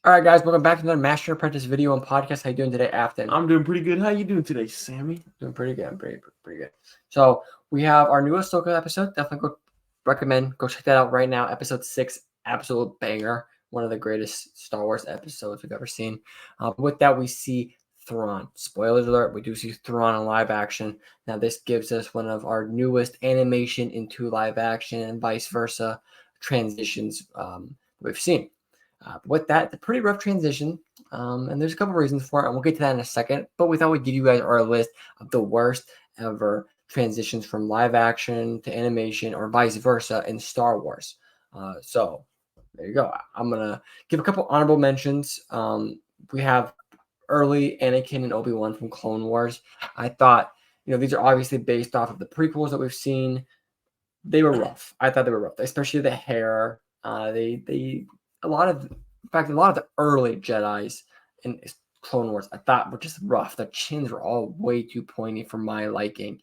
All right, guys, welcome back to another Master Apprentice video and podcast. How you doing today, Afton? I'm doing pretty good. How you doing today, Sammy? Doing pretty good. I'm pretty good. So we have our new Ahsoka episode. Definitely go check that out right now. Episode 6, absolute banger. One of the greatest Star Wars episodes we've ever seen. With that, we see Thrawn. Spoilers alert: we do see Thrawn in live action. Now, this gives us one of our newest animation into live action and vice versa transitions we've seen. With that, the pretty rough transition. And there's a couple reasons for it, and we'll get to that in a second. But we thought we'd give you guys our list of the worst ever transitions from live action to animation or vice versa in Star Wars. So there you go. I'm gonna give a couple honorable mentions. We have early Anakin and Obi-Wan from Clone Wars. I thought, these are obviously based off of the prequels that we've seen. They were rough. I thought they were rough, especially the hair. They a lot of, in fact, a lot of the early Jedi's in Clone Wars I thought were just rough. The chins were all way too pointy for my liking.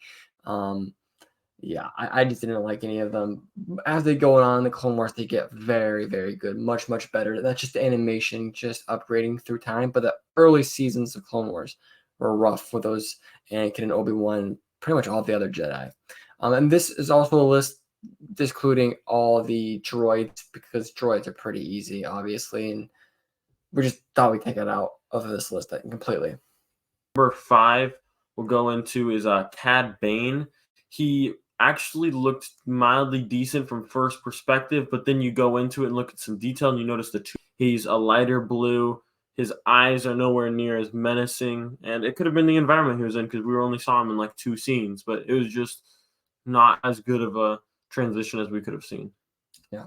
Yeah, I just didn't like any of them. As they go on in the Clone Wars, they get very, very good, much, much better. That's just the animation, just upgrading through time. But the early seasons of Clone Wars were rough with those Anakin and Obi-Wan, pretty much all the other Jedi. And this is also a list discluding all the droids because droids are pretty easy, obviously, and we just thought we'd take it out of this list completely. Number 5 we'll go into is Cad Bane. He actually looked mildly decent from first perspective, but then you go into it and look at some detail and you notice he's a lighter blue. His eyes are nowhere near as menacing, and it could have been the environment he was in because we only saw him in like 2 scenes, but it was just not as good of a transition as we could have seen. Yeah.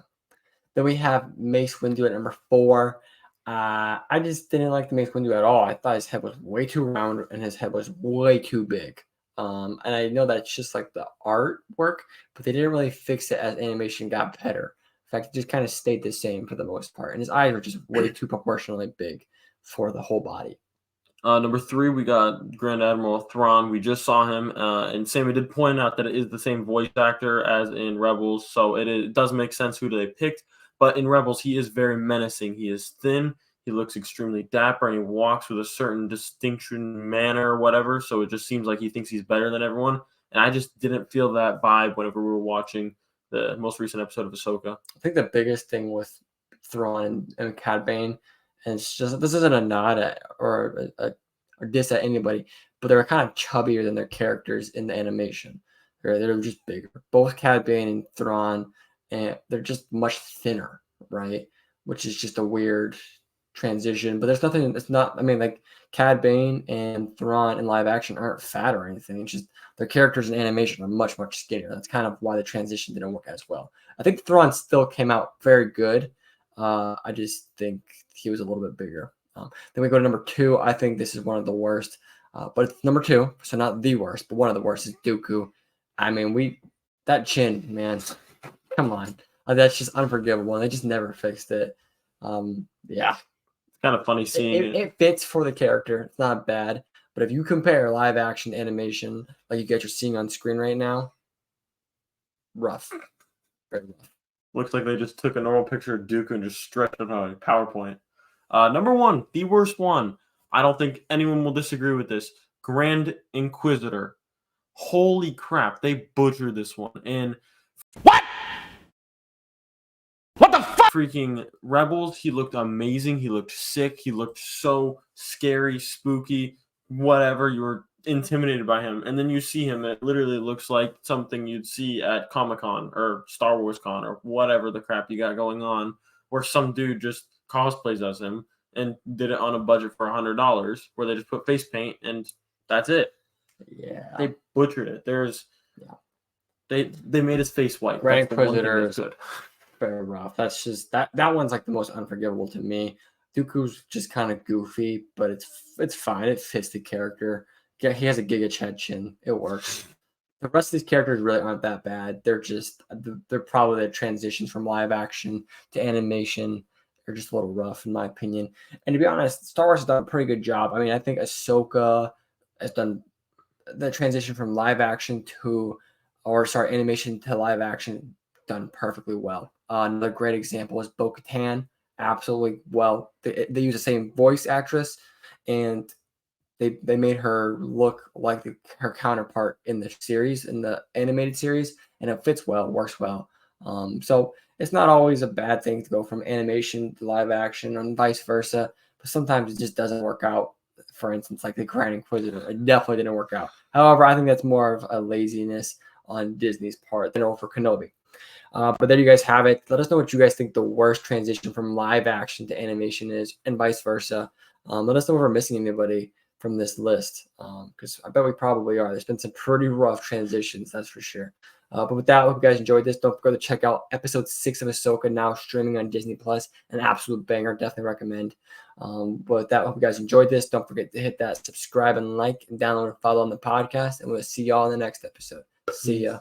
Then we have Mace Windu at number 4. I just didn't like the Mace Windu at all. I thought his head was way too round and his head was way too big. And I know that's just like the artwork, but they didn't really fix it as animation got better. In fact, it just kind of stayed the same for the most part. And his eyes were just way too proportionally big for the whole body. Number 3, we got Grand Admiral Thrawn. We just saw him, and Sammy did point out that it is the same voice actor as in Rebels, so it does make sense who they picked. But in Rebels, he is very menacing. He is thin. He looks extremely dapper, and he walks with a certain distinction, manner, or whatever. So it just seems like he thinks he's better than everyone. And I just didn't feel that vibe whenever we were watching the most recent episode of Ahsoka. I think the biggest thing with Thrawn and Cad Bane, and it's just, this isn't a nod at or diss at anybody, but they were kind of chubbier than their characters in the animation. They're just bigger. Both Cad Bane and Thrawn, and they're just much thinner, right? Which is just a weird transition. But there's nothing. It's not. I mean, like Cad Bane and Thrawn in live action aren't fat or anything. It's just their characters in animation are much skinnier. That's kind of why the transition didn't work as well. I think Thrawn still came out very good. I just think he was a little bit bigger. Then we go to number 2. I think this is one of the worst, but it's number 2, so not the worst, but one of the worst is Dooku. I mean, that chin, man, come on, that's just unforgivable, and they just never fixed it. Yeah, It's kind of funny seeing it fits for the character. It's not bad, but if you compare live action animation like you guys are seeing on screen right now, rough, very rough. Looks like they just took a normal picture of Dooku and just stretched it on a PowerPoint. Number 1, the worst one. I don't think anyone will disagree with this. Grand Inquisitor. Holy crap, they butchered this one. And what the fuck? Freaking Rebels, he looked amazing. He looked sick. He looked so scary, spooky, whatever. You were intimidated by him. And then you see him, it literally looks like something you'd see at Comic-Con or Star Wars Con or whatever the crap you got going on, where some dude just cosplays as him and did it on a budget for $100, where they just put face paint and that's it. Yeah, they butchered it. They made his face white. Grand Inquisitor is good. Very rough. That's just that one's like the most unforgivable to me. Dooku's just kind of goofy, but it's fine. It fits the character. Yeah, he has a Giga Chad chin. It works. The rest of these characters really aren't that bad. They're probably the transitions from live action to animation are just a little rough in my opinion. And to be honest, Star Wars has done a pretty good job. I mean, I think Ahsoka has done the transition from live action animation to live action done perfectly well. Another great example is Bo-Katan. absolutely well. They use the same voice actress, and they made her look like her counterpart in the series, in the animated series, and it fits well, works well. So it's not always a bad thing to go from animation to live action and vice versa, but sometimes it just doesn't work out. For instance, like the Grand Inquisitor, it definitely didn't work out. However, I think that's more of a laziness on Disney's part than over Kenobi. But there you guys have it. Let us know what you guys think the worst transition from live action to animation is, and vice versa. Let us know if we're missing anybody from this list, because I bet we probably are. There's been some pretty rough transitions, that's for sure. But with that, I hope you guys enjoyed this. Don't forget to check out episode 6 of Ahsoka, now streaming on Disney Plus. An absolute banger. Definitely recommend. But with that, I hope you guys enjoyed this. Don't forget to hit that subscribe and like and download and follow on the podcast. And we'll see y'all in the next episode. See ya.